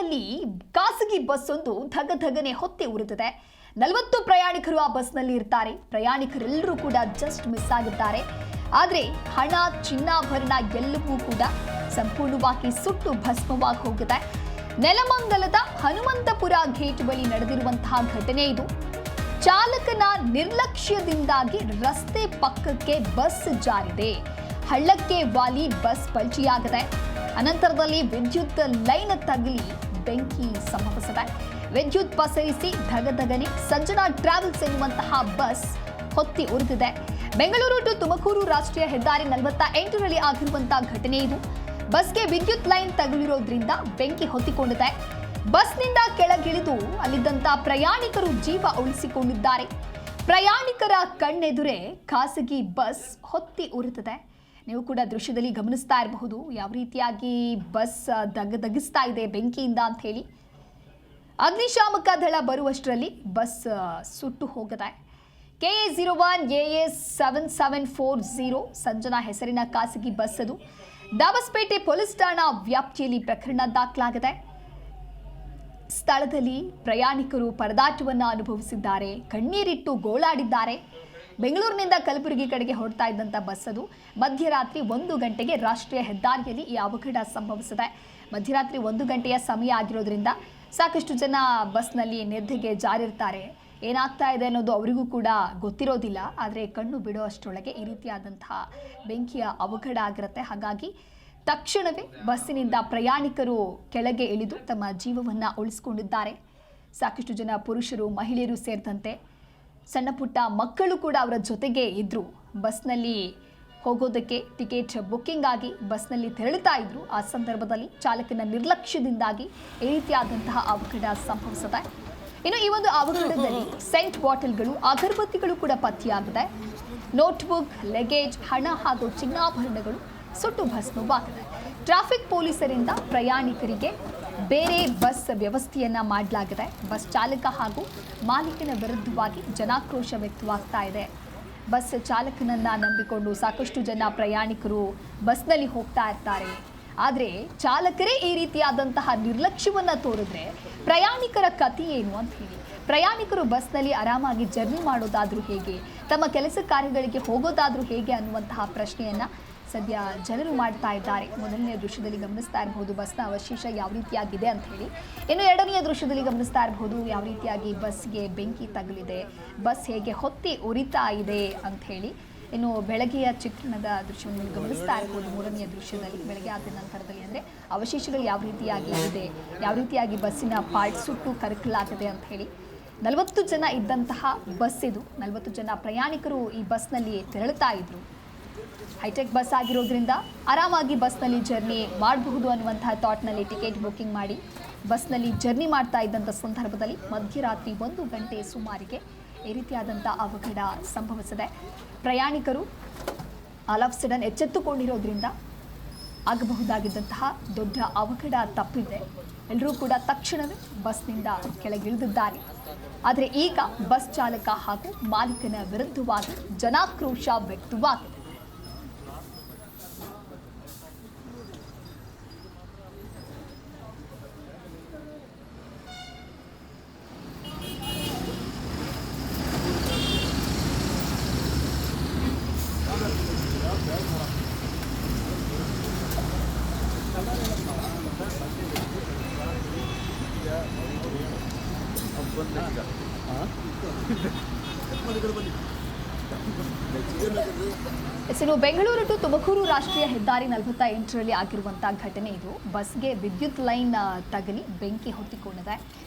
ಬೆಂಗಳೂರಿನಲ್ಲಿ ಖಾಸಗಿ ಬಸ್ ಒಂದು ಧಗಧಗನೆ ಹೊತ್ತಿ ಉರಿದಿದೆ. 40 ಪ್ರಯಾಣಿಕರು ಆ ಬಸ್ನಲ್ಲಿ ಇರ್ತಾರೆ. ಪ್ರಯಾಣಿಕರೆಲ್ಲರೂ ಕೂಡ ಜಸ್ಟ್ ಮಿಸ್ ಆಗಿದ್ದಾರೆ. ಆದರೆ ಹಣ, ಚಿನ್ನಾಭರಣ ಎಲ್ಲವೂ ಕೂಡ ಸಂಪೂರ್ಣವಾಗಿ ಸುಟ್ಟು ಭಸ್ಮವಾಗಿ ಹೋಗಿದೆ. ನೆಲಮಂಗಲದ ಹನುಮಂತಪುರ ಗೇಟ್ ಬಳಿ ನಡೆದಿರುವಂತಹ ಘಟನೆ ಇದು. ಚಾಲಕನ ನಿರ್ಲಕ್ಷ್ಯದಿಂದಾಗಿ ರಸ್ತೆ ಪಕ್ಕಕ್ಕೆ ಬಸ್ ಜಾರಿದೆ. ಹಳ್ಳಕ್ಕೆ ವಾಲಿ ಬಸ್ ಪಲ್ಟಿಯಾಗಿದೆ. ಅನಂತರದಲ್ಲಿ ವಿದ್ಯುತ್ ಲೈನ್ ತಗುಲಿ ಬೆಂಕಿ ಸಂಭವಿಸಿದೆ. ವಿದ್ಯುತ್ ಪಸರಿಸಿ ಧಗಧಗನೆ ಸಂಜನಾ ಟ್ರಾವೆಲ್ಸ್ ಎನ್ನುವಂತಹ ಬಸ್ ಹೊತ್ತಿ ಉರಿದಿದೆ. ಬೆಂಗಳೂರು ಟು ತುಮಕೂರು ರಾಷ್ಟ್ರೀಯ ಹೆದ್ದಾರಿ 48ರಲ್ಲಿ ಆಗಿರುವಂತಹ ಘಟನೆ ಇದು. ಬಸ್ಗೆ ವಿದ್ಯುತ್ ಲೈನ್ ತಗುಲಿರೋದ್ರಿಂದ ಬೆಂಕಿ ಹೊತ್ತಿಕೊಂಡಿದೆ. ಬಸ್ನಿಂದ ಕೆಳಗಿಳಿದು ಅಲ್ಲಿದ್ದಂತ ಪ್ರಯಾಣಿಕರು ಜೀವ ಉಳಿಸಿಕೊಂಡಿದ್ದಾರೆ. ಪ್ರಯಾಣಿಕರ ಕಣ್ಣೆದುರೇ ಖಾಸಗಿ ಬಸ್ ಹೊತ್ತಿ ಉರಿದಿದೆ. ನೀವು ಕೂಡ ದೃಶ್ಯದಲ್ಲಿ ಗಮನಿಸ್ತಾ ಇರಬಹುದು ಯಾವ ರೀತಿಯಾಗಿ ಬಸ್ ದಗದಗಿಸ್ತಾ ಇದೆ ಬೆಂಕಿಯಿಂದ ಅಂತ ಹೇಳಿ. ಅಗ್ನಿಶಾಮಕ ದಳ ಬರುವಷ್ಟರಲ್ಲಿ ಬಸ್ ಸುಟ್ಟು ಹೋಗಿದೆ. KA01 AS 7740 ಸಂಜನಾ ಹೆಸರಿನ ಖಾಸಗಿ ಬಸ್ ಅದು. ದಾಬಸ್ಪೇಟೆ ಪೊಲೀಸ್ ಠಾಣಾ ವ್ಯಾಪ್ತಿಯಲ್ಲಿ ಪ್ರಕರಣ ದಾಖಲಾಗಿದೆ. ಸ್ಥಳದಲ್ಲಿ ಪ್ರಯಾಣಿಕರು ಪರದಾಟವನ್ನು ಅನುಭವಿಸಿದ್ದಾರೆ, ಕಣ್ಣೀರಿಟ್ಟು ಗೋಳಾಡಿದ್ದಾರೆ. ಬೆಂಗಳೂರಿನಿಂದ ಕಲಬುರಗಿ ಕಡೆಗೆ ಹೊರಡ್ತಾ ಇದ್ದಂಥ ಬಸ್ ಅದು ಮಧ್ಯರಾತ್ರಿ 1 ಗಂಟೆಗೆ ರಾಷ್ಟ್ರೀಯ ಹೆದ್ದಾರಿಯಲ್ಲಿ ಈ ಅವಘಡ ಸಂಭವಿಸಿದೆ. ಮಧ್ಯರಾತ್ರಿ 1 ಗಂಟೆಯ ಸಮಯ ಆಗಿರೋದ್ರಿಂದ ಸಾಕಷ್ಟು ಜನ ಬಸ್ನಲ್ಲಿ ನಿದ್ದೆಗೆ ಜಾರಿರ್ತಾರೆ. ಏನಾಗ್ತಾ ಇದೆ ಅನ್ನೋದು ಅವರಿಗೂ ಕೂಡ ಗೊತ್ತಿರೋದಿಲ್ಲ. ಆದರೆ ಕಣ್ಣು ಬಿಡೋ ಅಷ್ಟರೊಳಗೆ ಈ ರೀತಿಯಾದಂತಹ ಬೆಂಕಿಯ ಅವಘಡ ಆಗಿರುತ್ತೆ. ಹಾಗಾಗಿ ತಕ್ಷಣವೇ ಬಸ್ಸಿನಿಂದ ಪ್ರಯಾಣಿಕರು ಕೆಳಗೆ ಇಳಿದು ತಮ್ಮ ಜೀವವನ್ನು ಉಳಿಸಿಕೊಂಡಿದ್ದಾರೆ. ಸಾಕಷ್ಟು ಜನ ಪುರುಷರು, ಮಹಿಳೆಯರು ಸೇರಿದಂತೆ ಸಣ್ಣ ಪುಟ್ಟ ಮಕ್ಕಳು ಕೂಡ ಅವರ ಜೊತೆಗೆ ಇದ್ದರು. ಬಸ್ನಲ್ಲಿ ಹೋಗೋದಕ್ಕೆ ಟಿಕೆಟ್ ಬುಕ್ಕಿಂಗ್ ಆಗಿ ಬಸ್ನಲ್ಲಿ ತೆರಳುತ್ತಾ ಇದ್ರು. ಆ ಸಂದರ್ಭದಲ್ಲಿ ಚಾಲಕನ ನಿರ್ಲಕ್ಷ್ಯದಿಂದಾಗಿ ಈ ರೀತಿಯಾದಂತಹ ಅವಘಡ ಸಂಭವಿಸಿದೆ. ಇನ್ನು ಈ ಒಂದು ಅವಘಡದಲ್ಲಿ ಸೆಂಟ್ ಬಾಟಲ್ಗಳು, ಅಗರಬತ್ತಿಗಳು ಕೂಡ ಪತ್ತೆಯಾಗಿದೆ. ನೋಟ್ಬುಕ್, ಲಗೇಜ್, ಹಣ ಹಾಗೂ ಚಿನ್ನಾಭರಣಗಳು ಸುಟ್ಟು ಭಸ್ಮವಾಗಿದೆ. ಟ್ರಾಫಿಕ್ ಪೊಲೀಸರಿಂದ ಪ್ರಯಾಣಿಕರಿಗೆ ಬೇರೆ ಬಸ್ ವ್ಯವಸ್ಥೆಯನ್ನ ಮಾಡಲಾಗಿದೆ. ಬಸ್ ಚಾಲಕ ಹಾಗೂ ಮಾಲೀಕನ ವಿರುದ್ಧವಾಗಿ ಜನಾಕ್ರೋಶ ವ್ಯಕ್ತವಾಗ್ತಾ ಇದೆ. ಬಸ್ ಚಾಲಕನನ್ನ ನಂಬಿಕೊಂಡು ಸಾಕಷ್ಟು ಜನ ಪ್ರಯಾಣಿಕರು ಬಸ್ನಲ್ಲಿ ಹೋಗ್ತಾ ಇರ್ತಾರೆ. ಆದರೆ ಚಾಲಕರೇ ಈ ರೀತಿಯಾದಂತಹ ನಿರ್ಲಕ್ಷ್ಯವನ್ನ ತೋರಿದ್ರೆ ಪ್ರಯಾಣಿಕರ ಕಥೆ ಏನು ಅಂತ ಹೇಳಿ. ಪ್ರಯಾಣಿಕರು ಬಸ್ನಲ್ಲಿ ಆರಾಮಾಗಿ ಜರ್ನಿ ಮಾಡೋದಾದ್ರೂ ಹೇಗೆ, ತಮ್ಮ ಕೆಲಸ ಕಾರ್ಯಗಳಿಗೆ ಹೋಗೋದಾದ್ರೂ ಹೇಗೆ ಅನ್ನುವಂತಹ ಪ್ರಶ್ನೆಯನ್ನ ಸದ್ಯ ಜನರು ಮಾಡ್ತಾ ಇದ್ದಾರೆ. ಮೊದಲನೆಯ ದೃಶ್ಯದಲ್ಲಿ ಗಮನಿಸ್ತಾ ಇರಬಹುದು ಬಸ್ನ ಅವಶೇಷ ಯಾವ ರೀತಿಯಾಗಿದೆ ಅಂತ ಹೇಳಿ. ಇನ್ನು ಎರಡನೆಯ ದೃಶ್ಯದಲ್ಲಿ ಗಮನಿಸ್ತಾ ಇರಬಹುದು ಯಾವ ರೀತಿಯಾಗಿ ಬಸ್ಗೆ ಬೆಂಕಿ ತಗುಲಿದೆ, ಬಸ್ ಹೇಗೆ ಹೊತ್ತಿ ಉರಿತಾ ಇದೆ ಅಂತ ಹೇಳಿ. ಇನ್ನು ಬೆಳಗ್ಗೆಯ ಚಿತ್ರಣದ ದೃಶ್ಯವನ್ನು ಗಮನಿಸ್ತಾ ಇರಬಹುದು. ಮೂರನೆಯ ದೃಶ್ಯದಲ್ಲಿ ಬೆಳಗ್ಗೆ ಆದ ನಂತರದಲ್ಲಿ ಅಂದರೆ ಅವಶೇಷಗಳು ಯಾವ ರೀತಿಯಾಗಿ ಇದೆ, ಯಾವ ರೀತಿಯಾಗಿ ಬಸ್ಸಿನ ಪಾರ್ಟ್ ಸುಟ್ಟು ಕರಕಲಾಗಿದೆ ಅಂತ ಹೇಳಿ. 40 ಜನ ಇದ್ದಂತಹ ಬಸ್ ಇದು. 40 ಜನ ಪ್ರಯಾಣಿಕರು ಈ ಬಸ್ನಲ್ಲಿ ತೆರಳುತ್ತಾ ಇದ್ರು. ಹೈಟೆಕ್ ಬಸ್ ಆಗಿರೋದ್ರಿಂದ ಆರಾಮಾಗಿ ಬಸ್ನಲ್ಲಿ ಜರ್ನಿ ಮಾಡಬಹುದು ಅನ್ನುವಂತಹ ಥಾಟ್ನಲ್ಲಿ ಟಿಕೆಟ್ ಬುಕ್ಕಿಂಗ್ ಮಾಡಿ ಬಸ್ನಲ್ಲಿ ಜರ್ನಿ ಮಾಡ್ತಾ ಇದ್ದಂಥ ಸಂದರ್ಭದಲ್ಲಿ ಮಧ್ಯರಾತ್ರಿ 1 ಗಂಟೆ ಸುಮಾರಿಗೆ ಈ ರೀತಿಯಾದಂಥ ಅವಘಡ ಸಂಭವಿಸಿದೆ. ಪ್ರಯಾಣಿಕರು ಆಲ್ ಆಫ್ ಸಡನ್ ಎಚ್ಚೆತ್ತುಕೊಂಡಿರೋದ್ರಿಂದ ಆಗಬಹುದಾಗಿದ್ದಂತಹ ದೊಡ್ಡ ಅವಘಡ ತಪ್ಪಿದೆ. ಎಲ್ಲರೂ ಕೂಡ ತಕ್ಷಣವೇ ಬಸ್ನಿಂದ ಕೆಳಗಿಳಿದಿದ್ದಾರೆ. ಆದರೆ ಈಗ ಬಸ್ ಚಾಲಕ ಹಾಗೂ ಮಾಲೀಕನ ವಿರುದ್ಧವಾಗಿ ಜನಾಕ್ರೋಶ ವ್ಯಕ್ತವಾಗಿದೆ. ಇನ್ನು ಬೆಂಗಳೂರು ಟು ತುಮಕೂರು ರಾಷ್ಟ್ರೀಯ ಹೆದ್ದಾರಿ 48ರಲ್ಲಿ ಆಗಿರುವಂತಹ ಘಟನೆ ಇದು. ಬಸ್ಗೆ ವಿದ್ಯುತ್ ಲೈನ್ ತಗಲಿ ಬೆಂಕಿ ಹೊತ್ತಿಕೊಂಡಿದೆ.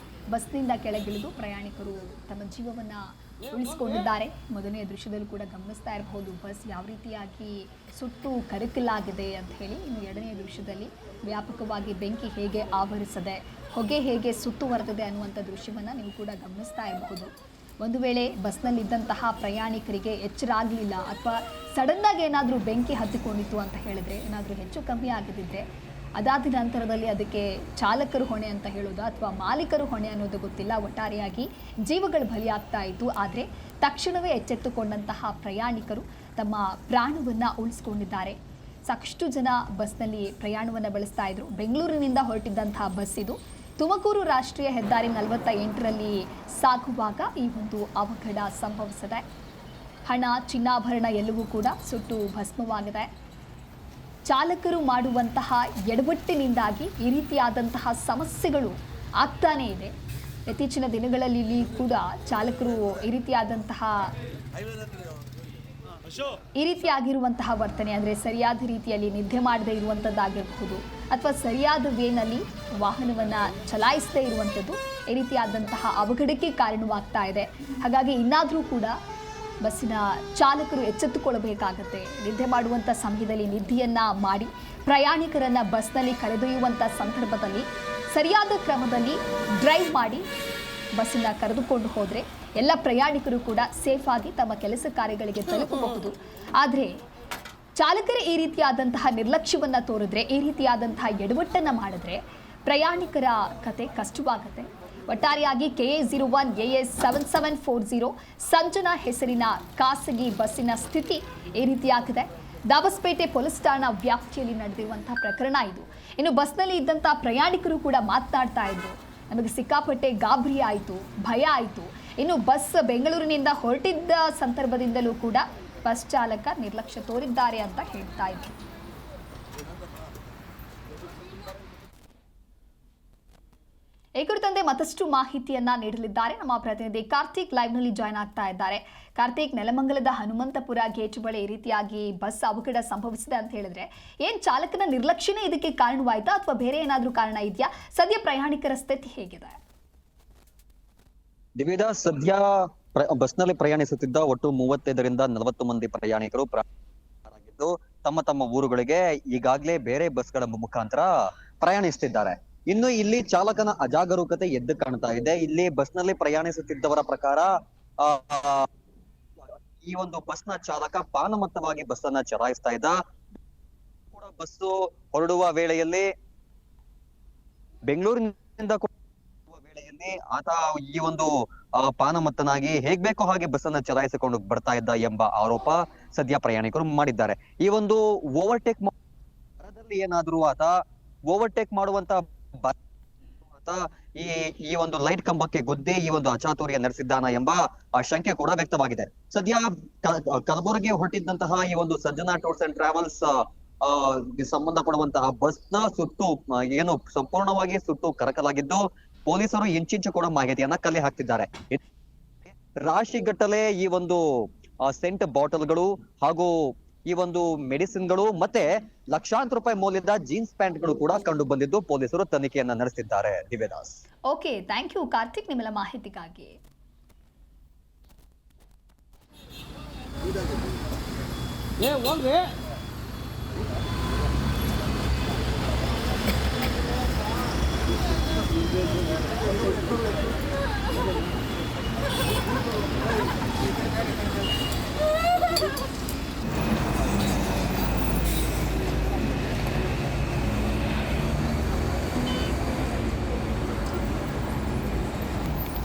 ಬಸ್ನಿಂದ ಕೆಳಗಿಳಿದು ಪ್ರಯಾಣಿಕರು ತಮ್ಮ ಜೀವವನ್ನು ಉಳಿಸಿಕೊಂಡಿದ್ದಾರೆ. ಮೊದಲನೆಯ ದೃಶ್ಯದಲ್ಲಿ ಕೂಡ ಗಮನಿಸ್ತಾ ಇರಬಹುದು ಬಸ್ ಯಾವ ರೀತಿಯಾಗಿ ಸುಟ್ಟು ಕರಕಲಾಗಿದೆ ಅಂತ ಹೇಳಿ. ಇನ್ನು ಎರಡನೆಯ ದೃಶ್ಯದಲ್ಲಿ ವ್ಯಾಪಕವಾಗಿ ಬೆಂಕಿ ಹೇಗೆ ಆವರಿಸದೆ, ಹೊಗೆ ಹೇಗೆ ಸುತ್ತುವರೆದಿದೆ ಅನ್ನುವಂಥ ದೃಶ್ಯವನ್ನು ನೀವು ಕೂಡ ಗಮನಿಸ್ತಾ ಇರಬಹುದು. ಒಂದು ವೇಳೆ ಬಸ್ನಲ್ಲಿದ್ದಂತಹ ಪ್ರಯಾಣಿಕರಿಗೆ ಎಚ್ಚರ ಆಗಲಿಲ್ಲ ಅಥವಾ ಸಡನ್ನಾಗಿ ಏನಾದರೂ ಬೆಂಕಿ ಹತ್ತಿಕೊಂಡಿತ್ತು ಅಂತ ಹೇಳಿದ್ರೆ, ಏನಾದರೂ ಹೆಚ್ಚು ಕಮ್ಮಿ ಆಗಿದ್ದಿದ್ರೆ ಅದಾದ ನಂತರದಲ್ಲಿ ಅದಕ್ಕೆ ಚಾಲಕರು ಹೊಣೆ ಅಂತ ಹೇಳೋದು ಅಥವಾ ಮಾಲೀಕರು ಹೊಣೆ ಅನ್ನೋದು ಗೊತ್ತಿಲ್ಲ. ಒಟ್ಟಾರೆಯಾಗಿ ಜೀವಗಳು ಬಲಿಯಾಗ್ತಾ ಇತ್ತು. ಆದರೆ ತಕ್ಷಣವೇ ಎಚ್ಚೆತ್ತುಕೊಂಡಂತಹ ಪ್ರಯಾಣಿಕರು ತಮ್ಮ ಪ್ರಾಣವನ್ನು ಉಳಿಸಿಕೊಂಡಿದ್ದಾರೆ. ಸಾಕಷ್ಟು ಜನ ಬಸ್ನಲ್ಲಿ ಪ್ರಯಾಣವನ್ನು ಬೆಳೆಸ್ತಾ ಇದ್ರು. ಬೆಂಗಳೂರಿನಿಂದ ಹೊರಟಿದ್ದಂತಹ ಬಸ್ ಇದು. ತುಮಕೂರು ರಾಷ್ಟ್ರೀಯ ಹೆದ್ದಾರಿ 48ರಲ್ಲಿ ಸಾಗುವಾಗ ಈ ಒಂದು ಅವಘಡ ಸಂಭವಿಸಿದೆ. ಹಣ, ಚಿನ್ನಾಭರಣ ಎಲ್ಲವೂ ಕೂಡ ಸುಟ್ಟು ಭಸ್ಮವಾಗಿದೆ. ಚಾಲಕರು ಮಾಡುವಂತಹ ಎಡವಟ್ಟಿನಿಂದಾಗಿ ಈ ರೀತಿಯಾದಂತಹ ಸಮಸ್ಯೆಗಳು ಆಗ್ತಾನೇ ಇದೆ. ಇತ್ತೀಚಿನ ದಿನಗಳಲ್ಲಿ ಕೂಡ ಚಾಲಕರು ಈ ರೀತಿಯಾಗಿರುವಂತಹ ವರ್ತನೆ, ಅಂದರೆ ಸರಿಯಾದ ರೀತಿಯಲ್ಲಿ ನಿದ್ದೆ ಮಾಡದೇ ಇರುವಂಥದ್ದಾಗಿರಬಹುದು ಅಥವಾ ಸರಿಯಾದ ವೇನಲ್ಲಿ ವಾಹನವನ್ನು ಚಲಾಯಿಸದೇ ಇರುವಂಥದ್ದು ಈ ರೀತಿಯಾದಂತಹ ಅವಘಡಕ್ಕೆ ಕಾರಣವಾಗ್ತಾ ಇದೆ. ಹಾಗಾಗಿ ಇನ್ನಾದರೂ ಕೂಡ ಬಸ್ಸಿನ ಚಾಲಕರು ಎಚ್ಚೆತ್ತುಕೊಳ್ಳಬೇಕಾಗತ್ತೆ. ನಿದ್ದೆ ಮಾಡುವಂಥ ಸಮಯದಲ್ಲಿ ನಿದ್ದೆಯನ್ನು ಮಾಡಿ ಪ್ರಯಾಣಿಕರನ್ನು ಬಸ್ನಲ್ಲಿ ಕರೆದೊಯ್ಯುವಂಥ ಸಂದರ್ಭದಲ್ಲಿ ಸರಿಯಾದ ಕ್ರಮದಲ್ಲಿ ಡ್ರೈವ್ ಮಾಡಿ ಬಸ್ಸನ್ನು ಕರೆದುಕೊಂಡು ಹೋದರೆ ಎಲ್ಲ ಪ್ರಯಾಣಿಕರು ಕೂಡ ಸೇಫಾಗಿ ತಮ್ಮ ಕೆಲಸ ಕಾರ್ಯಗಳಿಗೆ ತಲುಪಬಹುದು. ಆದರೆ ಚಾಲಕರೇ ಈ ರೀತಿಯಾದಂತಹ ನಿರ್ಲಕ್ಷ್ಯವನ್ನು ತೋರಿದ್ರೆ, ಈ ರೀತಿಯಾದಂತಹ ಎಡವಟ್ಟನ್ನು ಮಾಡಿದ್ರೆ ಪ್ರಯಾಣಿಕರ ಕತೆ ಕಷ್ಟವಾಗುತ್ತೆ. ಒಟ್ಟಾರೆಯಾಗಿ KA01 AS 7740 ಸಂಜನಾ ಹೆಸರಿನ ಖಾಸಗಿ ಬಸ್ಸಿನ ಸ್ಥಿತಿ ಈ ರೀತಿಯಾಗಿದೆ. ದಾಬಸ್ಪೇಟೆ ಪೊಲೀಸ್ ಠಾಣಾ ವ್ಯಾಪ್ತಿಯಲ್ಲಿ ನಡೆದಿರುವಂತಹ ಪ್ರಕರಣ ಇದು. ಇನ್ನು ಬಸ್ನಲ್ಲಿ ಇದ್ದಂಥ ಪ್ರಯಾಣಿಕರು ಕೂಡ ಮಾತನಾಡ್ತಾ ಇದ್ರು, ನಮಗೆ ಸಿಕ್ಕಾಪಟ್ಟೆ ಗಾಬರಿ ಆಯಿತು, ಭಯ ಆಯಿತು. ಇನ್ನು ಬಸ್ ಬೆಂಗಳೂರಿನಿಂದ ಹೊರಟಿದ್ದ ಸಂದರ್ಭದಿಂದಲೂ ಕೂಡ ಬಸ್ ಚಾಲಕ ನಿರ್ಲಕ್ಷ್ಯ ತೋರಿದ್ದಾರೆ ಅಂತ ಹೇಳ್ತಾ ಇದ್ರು. ಈ ಕುರಿತಂತೆ ಮತ್ತಷ್ಟು ಮಾಹಿತಿಯನ್ನ ನೀಡಲಿದ್ದಾರೆ ನಮ್ಮ ಪ್ರತಿನಿಧಿ ಕಾರ್ತಿಕ್. ಲೈವ್ನಲ್ಲಿ ಜಾಯ್ನ್ ಆಗ್ತಾ ಇದ್ದಾರೆ. ಕಾರ್ತಿಕ್, ನೆಲಮಂಗಲದ ಹನುಮಂತಪುರ ಗೇಟ್ ಬಳಿ ಈ ರೀತಿಯಾಗಿ ಬಸ್ ಅವಘಡ ಸಂಭವಿಸಿದೆ ಅಂತ ಹೇಳಿದ್ರೆ, ಏನ್ ಚಾಲಕನ ನಿರ್ಲಕ್ಷ್ಯನೇ ಇದಕ್ಕೆ ಕಾರಣವಾಯ್ತಾ ಅಥವಾ ಬೇರೆ ಏನಾದ್ರೂ ಕಾರಣ ಇದೆಯಾ? ಸದ್ಯ ಪ್ರಯಾಣಿಕರ ಸ್ಥಿತಿ ಹೇಗಿದೆ? ದಿವ್ಯದ ಸದ್ಯ ಬಸ್ನಲ್ಲಿ ಪ್ರಯಾಣಿಸುತ್ತಿದ್ದ ಒಟ್ಟು 35ರಿಂದ 40 ಮಂದಿ ಪ್ರಯಾಣಿಕರು ಆಗಿದ್ದು ತಮ್ಮ ತಮ್ಮ ಊರುಗಳಿಗೆ ಈಗಾಗಲೇ ಬೇರೆ ಬಸ್ಗಳ ಮುಖಾಂತರ ಪ್ರಯಾಣಿಸುತ್ತಿದ್ದಾರೆ. ಇನ್ನು ಇಲ್ಲಿ ಚಾಲಕನ ಅಜಾಗರೂಕತೆ ಎದ್ದು ಕಾಣ್ತಾ ಇದೆ. ಇಲ್ಲಿ ಬಸ್ನಲ್ಲಿ ಪ್ರಯಾಣಿಸುತ್ತಿದ್ದವರ ಪ್ರಕಾರ ಈ ಒಂದು ಬಸ್ನ ಚಾಲಕ ಪಾನಮತ್ತವಾಗಿ ಬಸ್ಸನ್ನ ಚಲಾಯಿಸ್ತಾ ಇದ್ದ. ಕೂಡ ಬಸ್ಸು ಹೊರಡುವ ವೇಳೆಯಲ್ಲಿ ಬೆಂಗಳೂರಿನಿಂದ ವೇಳೆಯಲ್ಲಿ ಆತ ಈ ಒಂದು ಪಾನಮತ್ತನಾಗಿ ಹೇಗ್ ಬೇಕೋ ಹಾಗೆ ಬಸ್ಸನ್ನ ಚಲಾಯಿಸಿಕೊಂಡು ಬರ್ತಾ ಇದ್ದ ಎಂಬ ಆರೋಪ ಸದ್ಯ ಪ್ರಯಾಣಿಕರು ಮಾಡಿದ್ದಾರೆ. ಈ ಒಂದು ಓವರ್ಟೇಕ್ ಏನಾದ್ರೂ ಆತ ಓವರ್ಟೇಕ್ ಮಾಡುವಂತ ಈ ಒಂದು ಲೈಟ್ ಕಂಬಕ್ಕೆ ಗುದ್ದಿ ಈ ಒಂದು ಅಚಾತುರ್ಯ ನಡೆಸಿದ್ದಾನ ಎಂಬ ಶಂಕೆ ಕೂಡ ವ್ಯಕ್ತವಾಗಿದೆ. ಸದ್ಯ ಕಲಬುರಗಿ ಹೊರಟಿದ್ದಂತಹ ಈ ಒಂದು ಸಜ್ಜನಾ ಟೂರ್ಸ್ ಅಂಡ್ ಟ್ರಾವೆಲ್ಸ್ ಸಂಬಂಧಪಡುವಂತಹ ಬಸ್ನ ಸುಟ್ಟು ಏನು ಸಂಪೂರ್ಣವಾಗಿ ಸುಟ್ಟು ಕರಕಲಾಗಿದ್ದು ಪೊಲೀಸರು ಇಂಚಿಂಚು ಕೂಡ ಮಾಹಿತಿಯನ್ನ ಕಲೆ ಹಾಕ್ತಿದ್ದಾರೆ. ರಾಶಿಗಟ್ಟಲೆ ಈ ಒಂದು ಸೆಂಟ್ ಬಾಟಲ್ಗಳು ಹಾಗೂ ಈ ಒಂದು ಮೆಡಿಸಿನ್ಗಳು ಮತ್ತೆ ಲಕ್ಷಾಂತರ ರೂಪಾಯಿ ಮೌಲ್ಯದ ಜೀನ್ಸ್ ಪ್ಯಾಂಟ್ಗಳು ಕೂಡ ಕಂಡು ಬಂದಿದ್ದು ಪೊಲೀಸರು ತನಿಖೆಯನ್ನ ನಡೆಸಿದ್ದಾರೆ. ದಿವ್ಯದಾಸ್. ಓಕೆ, ಥ್ಯಾಂಕ್ ಯು ಕಾರ್ತಿಕ್ ನಿಮ್ಮೆಲ್ಲ ಮಾಹಿತಿಗಾಗಿ.